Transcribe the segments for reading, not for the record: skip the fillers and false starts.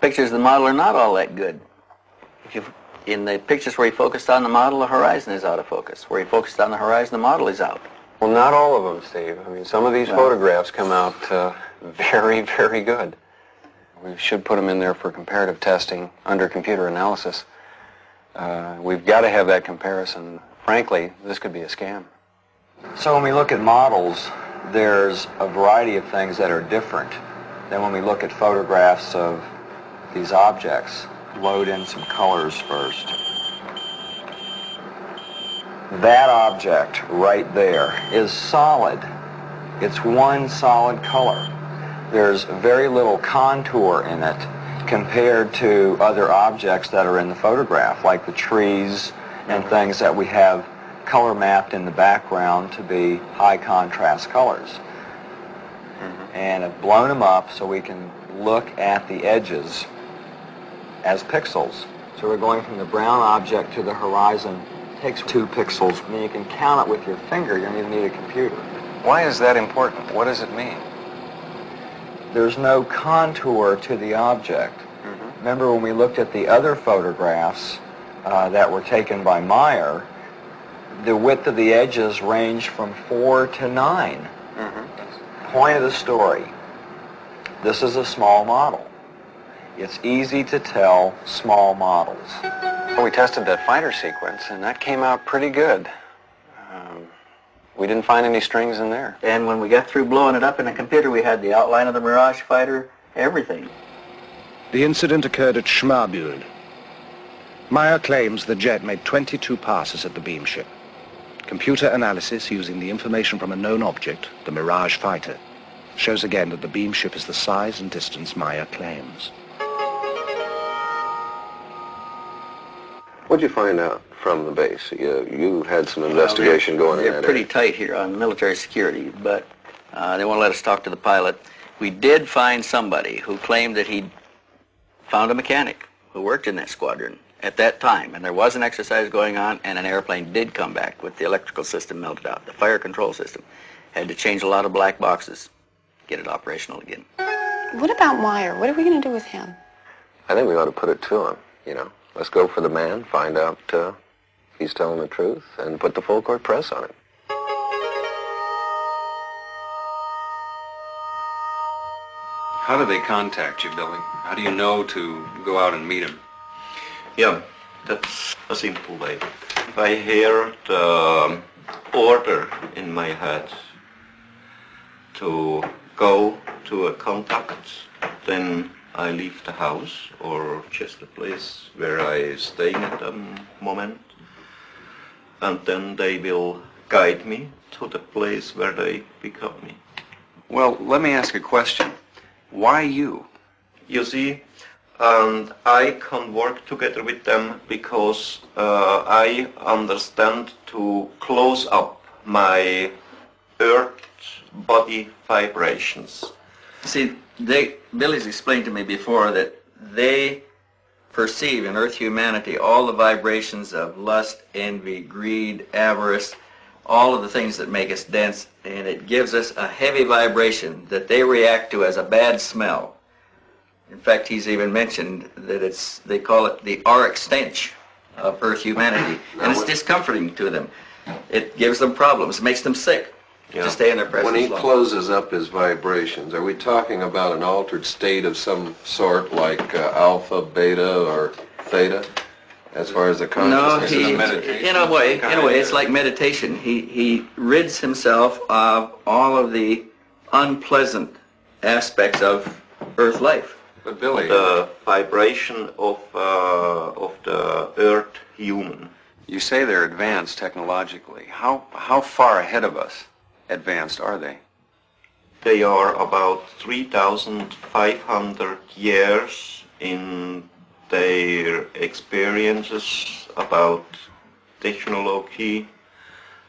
Pictures of the model are not all that good. In the pictures where he focused on the model, the horizon is out of focus. Where he focused on the horizon, the model is out. Well, not all of them, Steve. I mean, some of these photographs come out very, very good. We should put them in there for comparative testing under computer analysis. We've got to have that comparison. Frankly, this could be a scam. So when we look at models, there's a variety of things that are different than when we look at photographs of these objects. Load in some colors first. That object right there is solid. It's one solid color. There's very little contour in it compared to other objects that are in the photograph, like the trees and things that we have color mapped in the background to be high contrast colors. And I've blown them up so we can look at the edges as pixels. So we're going from the brown object to the horizon. It takes 2 pixels. I mean, you can count it with your finger. You don't even need a computer. Why is that important? What does it mean? There's no contour to the object. Remember when we looked at the other photographs that were taken by Meier, the width of the edges ranged from 4 to 9. Point of the story. This is a small model. It's easy to tell small models. Well, we tested that fighter sequence, and that came out pretty good. We didn't find any strings in there. And when we got through blowing it up in the computer, we had the outline of the Mirage fighter, everything. The incident occurred at Schmarbühl. Meier claims the jet made 22 passes at the beam ship. Computer analysis using the information from a known object, the Mirage fighter, shows again that the beam ship is the size and distance Meier claims. What'd you find out from the base? You had some investigation going in that They're pretty area. tight here on military security, but they won't let us talk to the pilot. We did find somebody who claimed that he'd found a mechanic who worked in that squadron at that time, and there was an exercise going on, and an airplane did come back with the electrical system melted out. The fire control system had to change a lot of black boxes, get it operational again. What about Meier? What are we going to do with him? I think we ought to put it to him, you know. Let's go for the man, find out if he's telling the truth, and put the full court press on it. How do they contact you, Billy? How do you know to go out and meet him? Yeah, that's a simple way. If I hear the order in my head to go to a contact, then I leave the house or just the place where I staying at the moment, and then they will guide me to the place where they pick up me. Well, let me ask a question. Why you? You see, and I can work together with them because I understand to close up my earth body vibrations. See, Billy's explained to me before that they perceive in Earth humanity all the vibrations of lust, envy, greed, avarice, all of the things that make us dense, and it gives us a heavy vibration that they react to as a bad smell. In fact, he's even mentioned that they call it the auric stench of Earth humanity, and it's discomforting to them. It gives them problems, it makes them sick. To stay in their presence When he long. closes up his vibrations, are we talking about an altered state of some sort, like alpha, beta, or theta, as far as the consciousness? No, in a way, it's like meditation. He rids himself of all of the unpleasant aspects of Earth life. But Billy, The vibration of the earth human. you say they're advanced technologically. How far ahead of us advanced are they? They are about 3,500 years in their experiences about technology,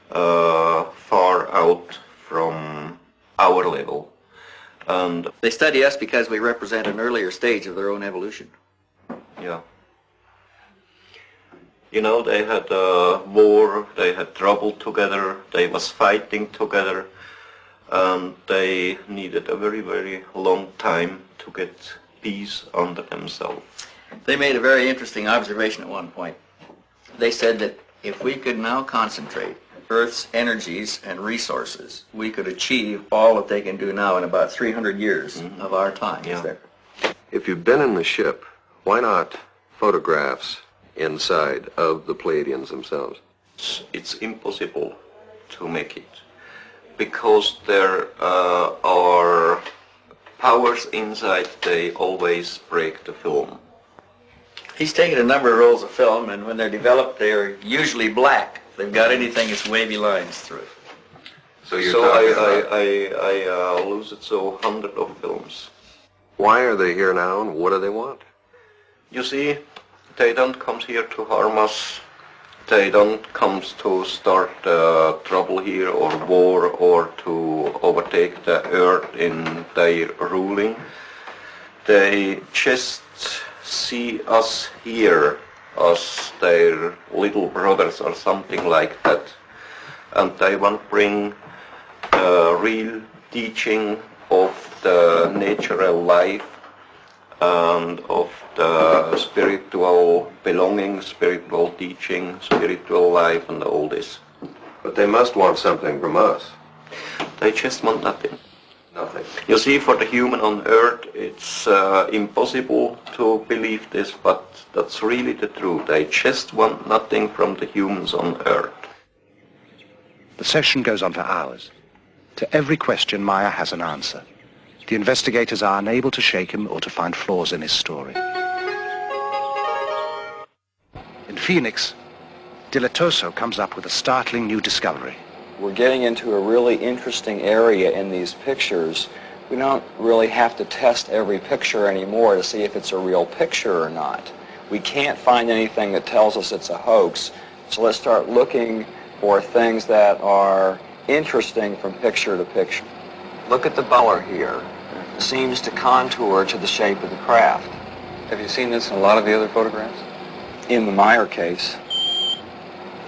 far out from our level. And They study us because we represent an earlier stage of their own evolution. yeah. You know, they had a war, they had trouble together, they was fighting together, and they needed a very, very long time to get piece under themselves. They made a very interesting observation at one point. They said that if we could now concentrate Earth's energies and resources, we could achieve all that they can do now in about 300 years of our time. Yeah. Is there? If you've been in the ship, why not photographs inside of the Pleiadians themselves? It's impossible to make it because there are powers inside, they always break the film. He's taken a number of rolls of film, and when they're developed, they're usually black. If they've got anything, it's wavy lines through it. So you're So talking about I lose it so hundred of films. why are they here now and what do they want? You see, they don't come here to harm us. They don't come to start trouble here or war or to overtake the earth in their ruling. They just see us here as their little brothers or something like that. And they want to bring the real teaching of the natural life and of the spiritual belonging, spiritual teaching, spiritual life and all this. But they must want something from us. They just want nothing. Nothing. You see, for the human on earth, it's impossible to believe this, but that's really the truth. They just want nothing from the humans on earth. The session goes on for hours. To every question, Meier has an answer. The investigators are unable to shake him or to find flaws in his story. In Phoenix, Dilatoso comes up with a startling new discovery. We're getting into a really interesting area in these pictures. We don't really have to test every picture anymore to see if it's a real picture or not. We can't find anything that tells us it's a hoax, so let's start looking for things that are interesting from picture to picture. Look at the color here. It seems to contour to the shape of the craft. Have you seen this in a lot of the other photographs? In the Meier case,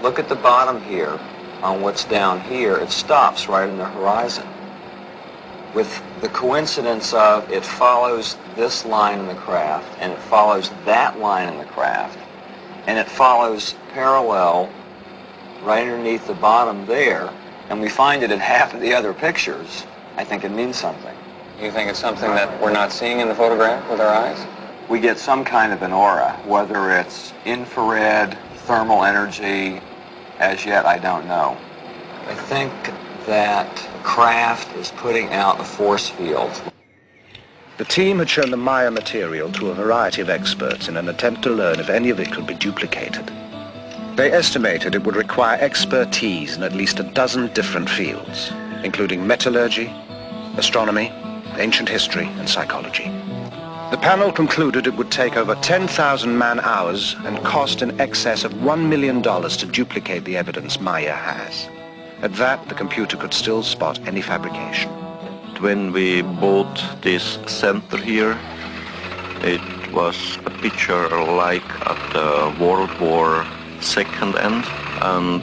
look at the bottom here. On what's down here, it stops right in the horizon. With the coincidence of it follows this line in the craft, and it follows that line in the craft, and it follows parallel right underneath the bottom there, and we find it in half of the other pictures, I think it means something. You think it's something that we're not seeing in the photograph with our eyes? We get some kind of an aura, whether it's infrared, thermal energy, as yet I don't know. I think that craft is putting out a force field. The team had shown the Meier material to a variety of experts in an attempt to learn if any of it could be duplicated. They estimated it would require expertise in at least a dozen different fields, including metallurgy, astronomy, ancient history, and psychology. The panel concluded it would take over 10,000 man-hours and cost in excess of $1 million to duplicate the evidence Meier has. At that, the computer could still spot any fabrication. When we bought this center here, it was a picture like at the World War II end, and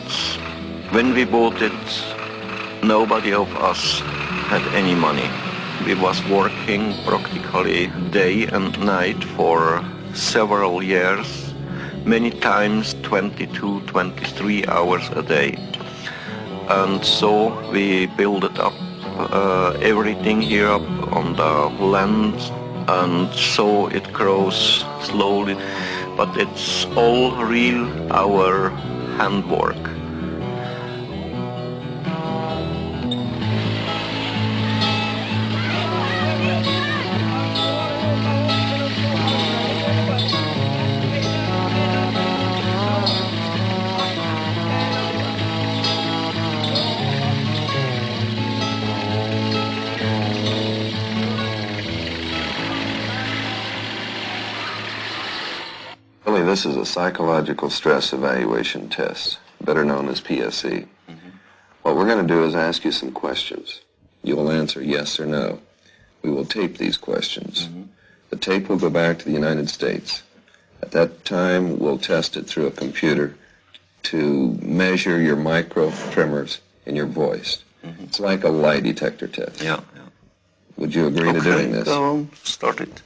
when we bought it, nobody of us had any money. We was working practically day and night for several years, many times 22, 23 hours a day. And so we built it up, everything here up on the land, and so it grows slowly, but it's all real, our handwork. Really, this is a psychological stress evaluation test, better known as PSE. What we're going to do is ask you some questions. You will answer yes or no. We will tape these questions. The tape will go back to the United States. At that time, we'll test it through a computer to measure your micro tremors in your voice. It's like a lie detector test. Yeah. Would you agree to doing this? Start it.